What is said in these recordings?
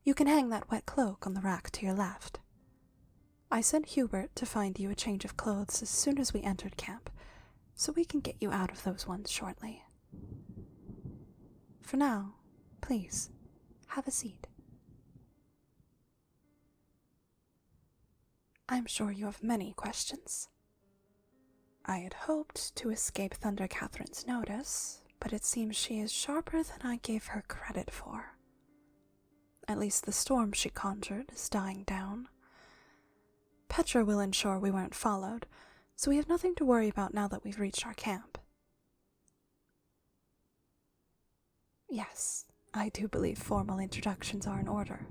You can hang that wet cloak on the rack to your left. I sent Hubert to find you a change of clothes as soon as we entered camp, so we can get you out of those ones shortly. For now, please, have a seat. I'm sure you have many questions. I had hoped to escape Thunder Catherine's notice, but it seems she is sharper than I gave her credit for. At least the storm she conjured is dying down. Petra will ensure we weren't followed, so we have nothing to worry about now that we've reached our camp. Yes, I do believe formal introductions are in order.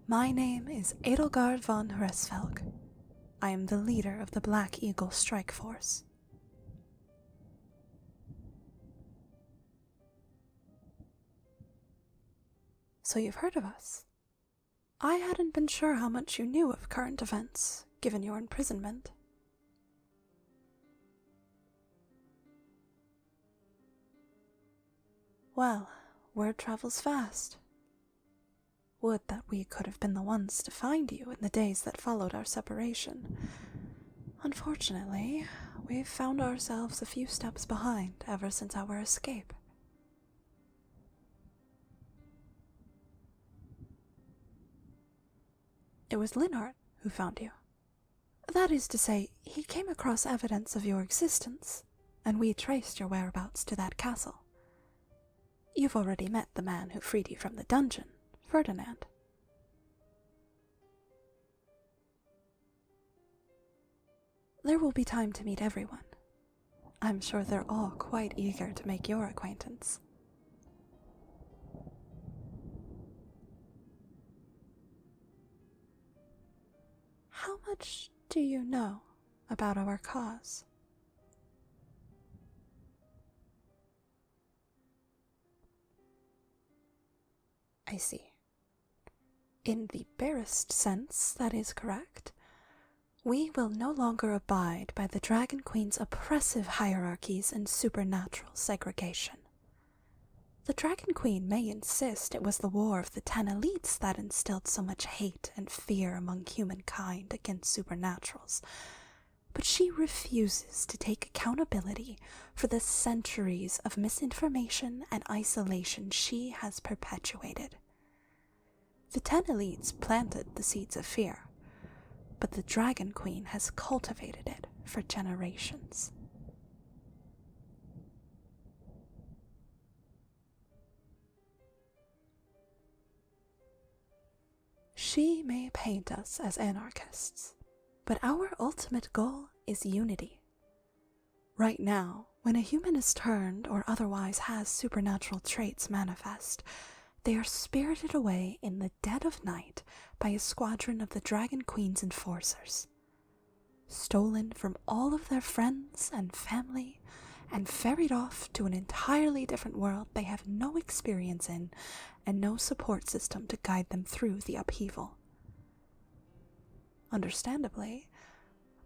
My name is Edelgard von Hresfelg. I am the leader of the Black Eagle Strike Force. So you've heard of us? I hadn't been sure how much you knew of current events, given your imprisonment. Well, word travels fast. Would that we could have been the ones to find you in the days that followed our separation. Unfortunately, we've found ourselves a few steps behind ever since our escape. It was Linhart who found you. That is to say, he came across evidence of your existence, and we traced your whereabouts to that castle. You've already met the man who freed you from the dungeon, Ferdinand. There will be time to meet everyone. I'm sure they're all quite eager to make your acquaintance. How much do you know about our cause? I see. In the barest sense, that is correct. We will no longer abide by the Dragon Queen's oppressive hierarchies and supernatural segregation. The Dragon Queen may insist it was the War of the 10 Elites that instilled so much hate and fear among humankind against supernaturals, but she refuses to take accountability for the centuries of misinformation and isolation she has perpetuated. The 10 Elites planted the seeds of fear, but the Dragon Queen has cultivated it for generations. She may paint us as anarchists, but our ultimate goal is unity. Right now, when a human is turned or otherwise has supernatural traits manifest, they are spirited away in the dead of night by a squadron of the Dragon Queen's enforcers, stolen from all of their friends and family, and ferried off to an entirely different world they have no experience in and no support system to guide them through the upheaval. Understandably,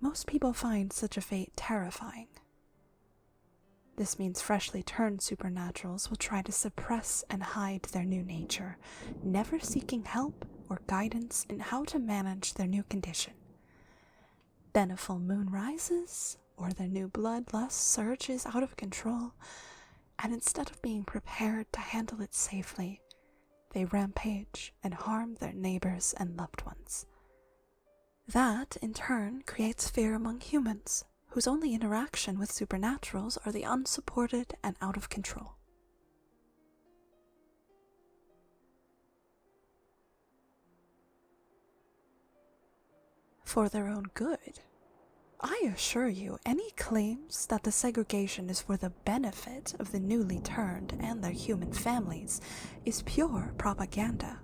most people find such a fate terrifying. This means freshly turned supernaturals will try to suppress and hide their new nature, never seeking help or guidance in how to manage their new condition. Then a full moon rises, or their new bloodlust surges out of control, and instead of being prepared to handle it safely, they rampage and harm their neighbors and loved ones. That, in turn, creates fear among humans, whose only interaction with supernaturals are the unsupported and out of control. For their own good. I assure you, any claims that the segregation is for the benefit of the newly turned and their human families is pure propaganda.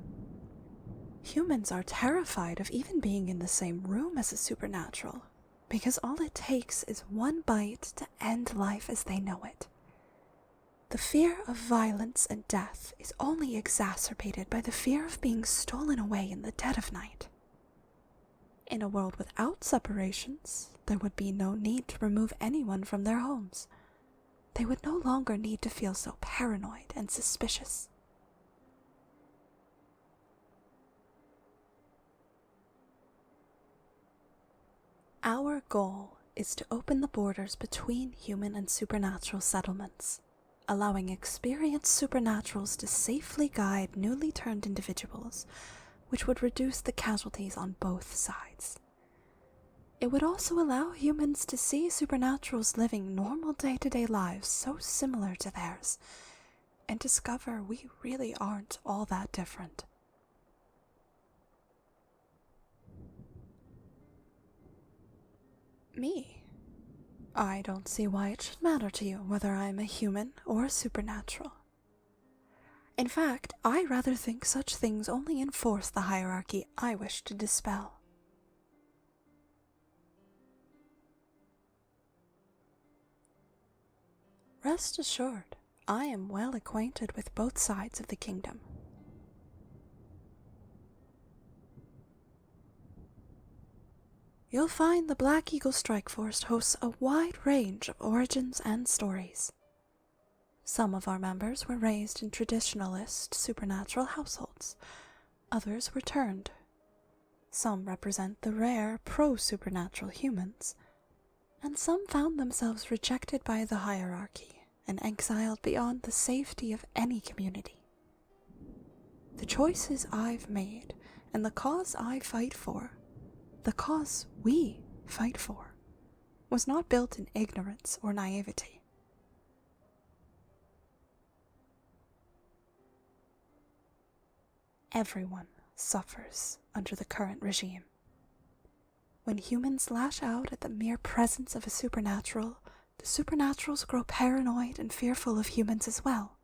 Humans are terrified of even being in the same room as a supernatural, because all it takes is one bite to end life as they know it. The fear of violence and death is only exacerbated by the fear of being stolen away in the dead of night. In a world without separations, there would be no need to remove anyone from their homes. They would no longer need to feel so paranoid and suspicious. Our goal is to open the borders between human and supernatural settlements, allowing experienced supernaturals to safely guide newly turned individuals, which would reduce the casualties on both sides. It would also allow humans to see supernaturals living normal day-to-day lives so similar to theirs, and discover we really aren't all that different. Me? I don't see why it should matter to you whether I'm a human or a supernatural. In fact, I rather think such things only enforce the hierarchy I wish to dispel. Rest assured, I am well acquainted with both sides of the kingdom. You'll find the Black Eagle Strike Force hosts a wide range of origins and stories. Some of our members were raised in traditionalist supernatural households. Others were turned. Some represent the rare pro-supernatural humans, and some found themselves rejected by the hierarchy and exiled beyond the safety of any community. The choices I've made and the cause I fight for, the cause we fight for, was not built in ignorance or naivety. Everyone suffers under the current regime. When humans lash out at the mere presence of a supernatural, the supernaturals grow paranoid and fearful of humans as well.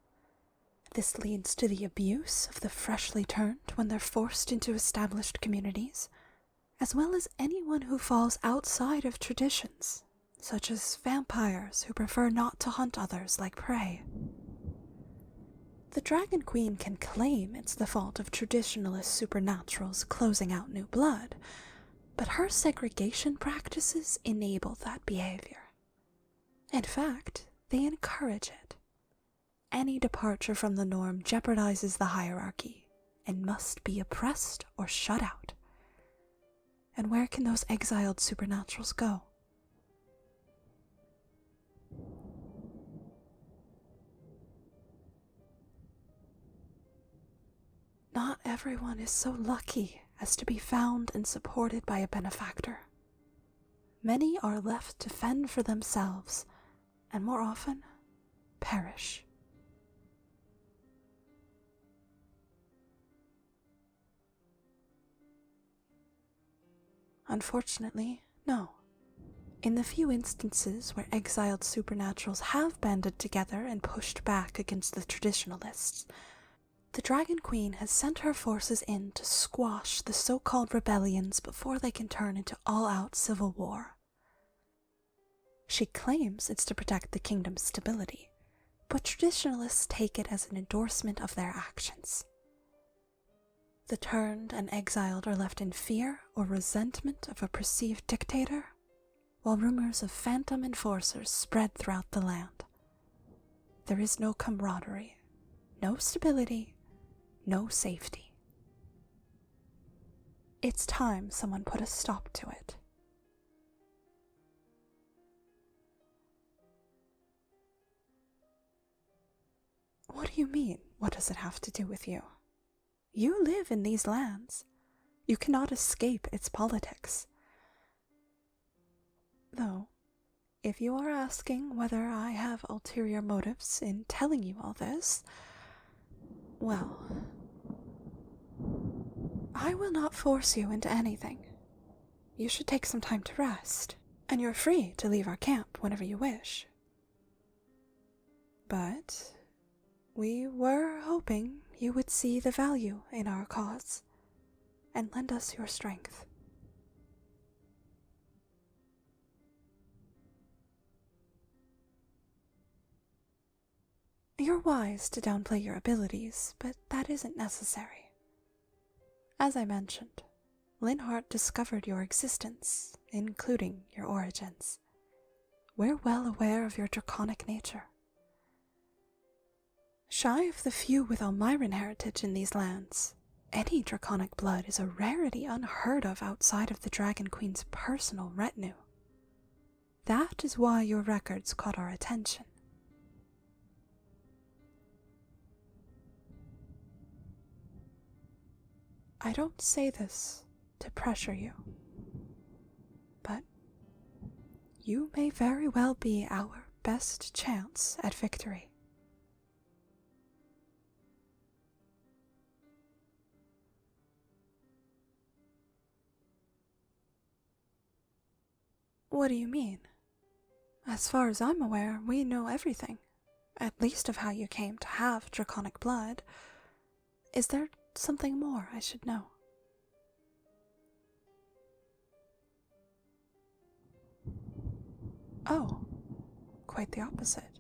This leads to the abuse of the freshly turned when they're forced into established communities, as well as anyone who falls outside of traditions, such as vampires who prefer not to hunt others like prey. The Dragon Queen can claim it's the fault of traditionalist supernaturals closing out new blood, but her segregation practices enable that behavior. In fact, they encourage it. Any departure from the norm jeopardizes the hierarchy and must be oppressed or shut out. And where can those exiled supernaturals go? Not everyone is so lucky as to be found and supported by a benefactor. Many are left to fend for themselves, and more often, perish. Unfortunately, no. In the few instances where exiled supernaturals have banded together and pushed back against the traditionalists, the Dragon Queen has sent her forces in to squash the so-called rebellions before they can turn into all-out civil war. She claims it's to protect the kingdom's stability, but traditionalists take it as an endorsement of their actions. The turned and exiled are left in fear or resentment of a perceived dictator, while rumors of phantom enforcers spread throughout the land. There is no camaraderie, no stability, no safety. It's time someone put a stop to it. What do you mean, what does it have to do with you? You live in these lands. You cannot escape its politics. Though, if you are asking whether I have ulterior motives in telling you all this, well, I will not force you into anything. You should take some time to rest, and you're free to leave our camp whenever you wish. But we were hoping you would see the value in our cause and lend us your strength. You're wise to downplay your abilities, but that isn't necessary. As I mentioned, Linhart discovered your existence, including your origins. We're well aware of your draconic nature. Shy of the few with Elmyran heritage in these lands, Any draconic blood is a rarity unheard of outside of the Dragon Queen's personal retinue. That is why your records caught our attention. I don't say this to pressure you, but you may very well be our best chance at victory. What do you mean? As far as I'm aware, we know everything, at least of how you came to have draconic blood. Is there something more I should know? Oh, quite the opposite.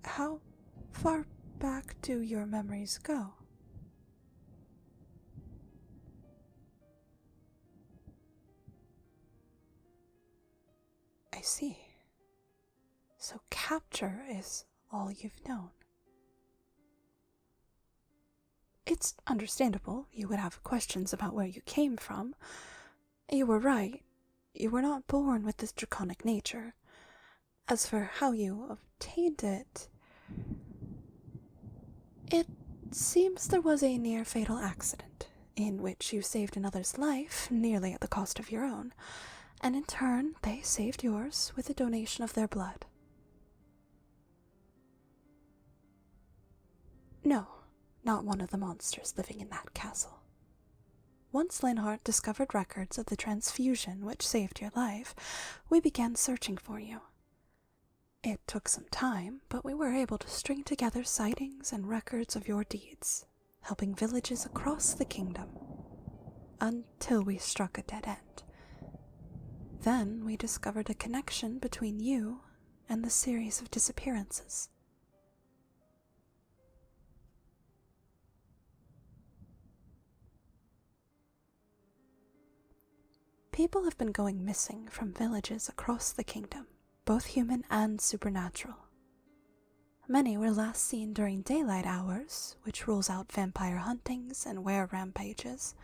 How far back do your memories go? I see. So capture is all you've known. It's understandable you would have questions about where you came from. You were right. You were not born with this draconic nature. As for how you obtained it, it seems there was a near-fatal accident, in which you saved another's life nearly at the cost of your own, and in turn they saved yours with a donation of their blood. No, not one of the monsters living in that castle. Once Linhart discovered records of the transfusion which saved your life, we began searching for you. It took some time, but we were able to string together sightings and records of your deeds, helping villages across the kingdom, until we struck a dead end. Then we discovered a connection between you and the series of disappearances. People have been going missing from villages across the kingdom, both human and supernatural. Many were last seen during daylight hours, which rules out vampire huntings and were rampages.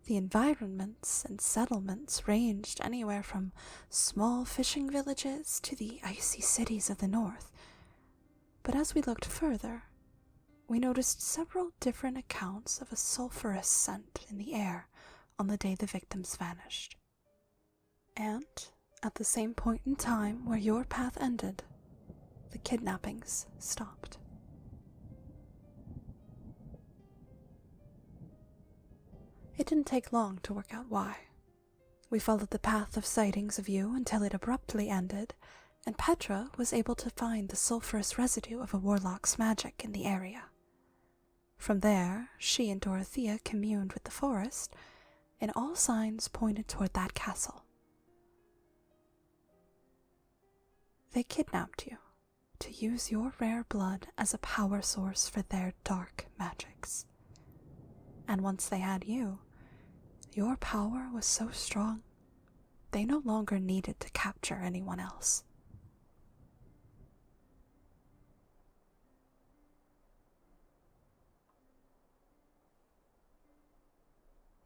The environments and settlements ranged anywhere from small fishing villages to the icy cities of the north. But as we looked further, we noticed several different accounts of a sulphurous scent in the air on the day the victims vanished. And at the same point in time where your path ended, the kidnappings stopped. It didn't take long to work out why. We followed the path of sightings of you until it abruptly ended, and Petra was able to find the sulphurous residue of a warlock's magic in the area. From there, she and Dorothea communed with the forest, and all signs pointed toward that castle. They kidnapped you to use your rare blood as a power source for their dark magics. And once they had you, your power was so strong, they no longer needed to capture anyone else.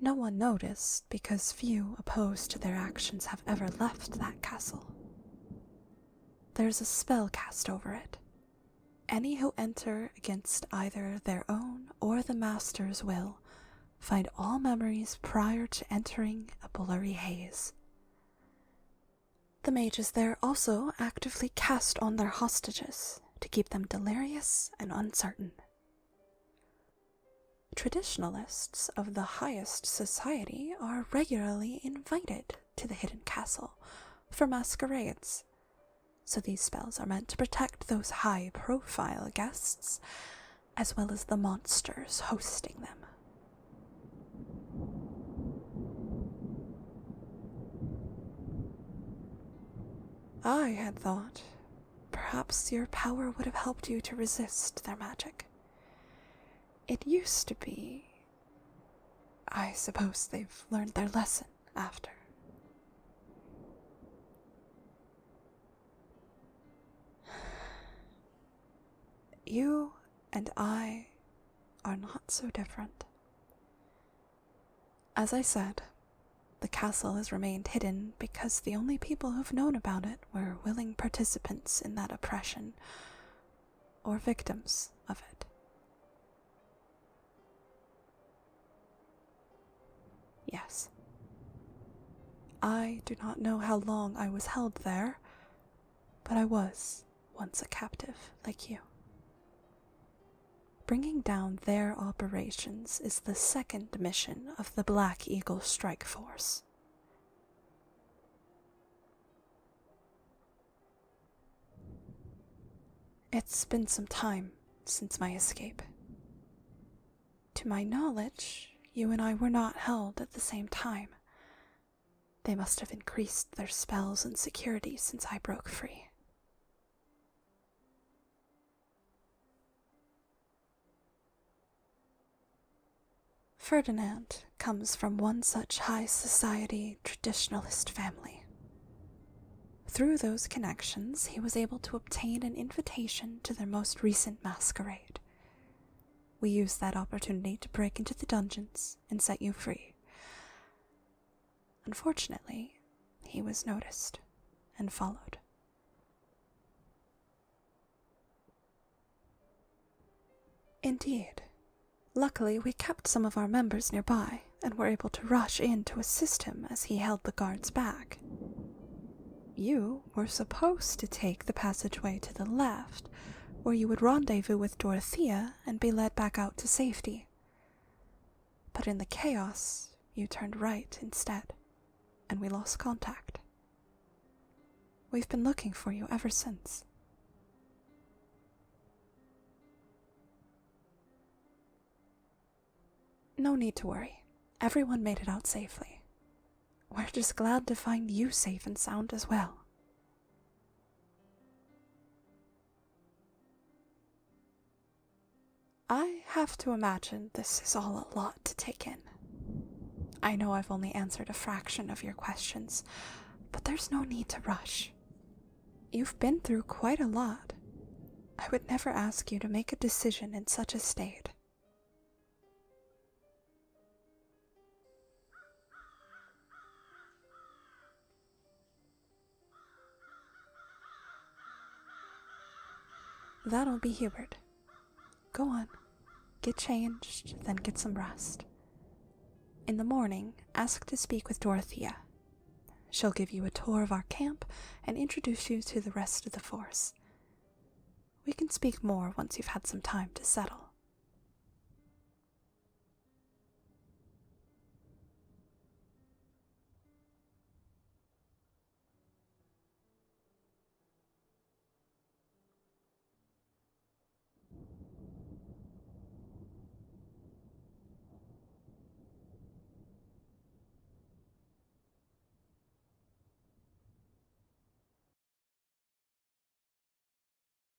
No one noticed because few opposed to their actions have ever left that castle. There's a spell cast over it. Any who enter against either their own or the master's will find all memories prior to entering a blurry haze. The mages there also actively cast on their hostages to keep them delirious and uncertain. Traditionalists of the highest society are regularly invited to the hidden castle for masquerades, so these spells are meant to protect those high-profile guests, as well as the monsters hosting them. I had thought perhaps your power would have helped you to resist their magic. It used to be. I suppose they've learned their lesson after. You and I are not so different. As I said, the castle has remained hidden because the only people who've known about it were willing participants in that oppression, or victims of it. Yes. I do not know how long I was held there, but I was once a captive like you. Bringing down their operations is the second mission of the Black Eagle Strike Force. It's been some time since my escape. To my knowledge, you and I were not held at the same time. They must have increased their spells and security since I broke free. Ferdinand comes from one such high society traditionalist family. Through those connections, he was able to obtain an invitation to their most recent masquerade. We used that opportunity to break into the dungeons and set you free. Unfortunately, he was noticed and followed. Indeed. Luckily, we kept some of our members nearby and were able to rush in to assist him as he held the guards back. You were supposed to take the passageway to the left, where you would rendezvous with Dorothea and be led back out to safety. But in the chaos, you turned right instead, and we lost contact. We've been looking for you ever since. No need to worry. Everyone made it out safely. We're just glad to find you safe and sound as well. I have to imagine this is all a lot to take in. I know I've only answered a fraction of your questions, but there's no need to rush. You've been through quite a lot. I would never ask you to make a decision in such a state. That'll be Hubert. Go on, get changed, then get some rest. In the morning, ask to speak with Dorothea. She'll give you a tour of our camp and introduce you to the rest of the force. We can speak more once you've had some time to settle.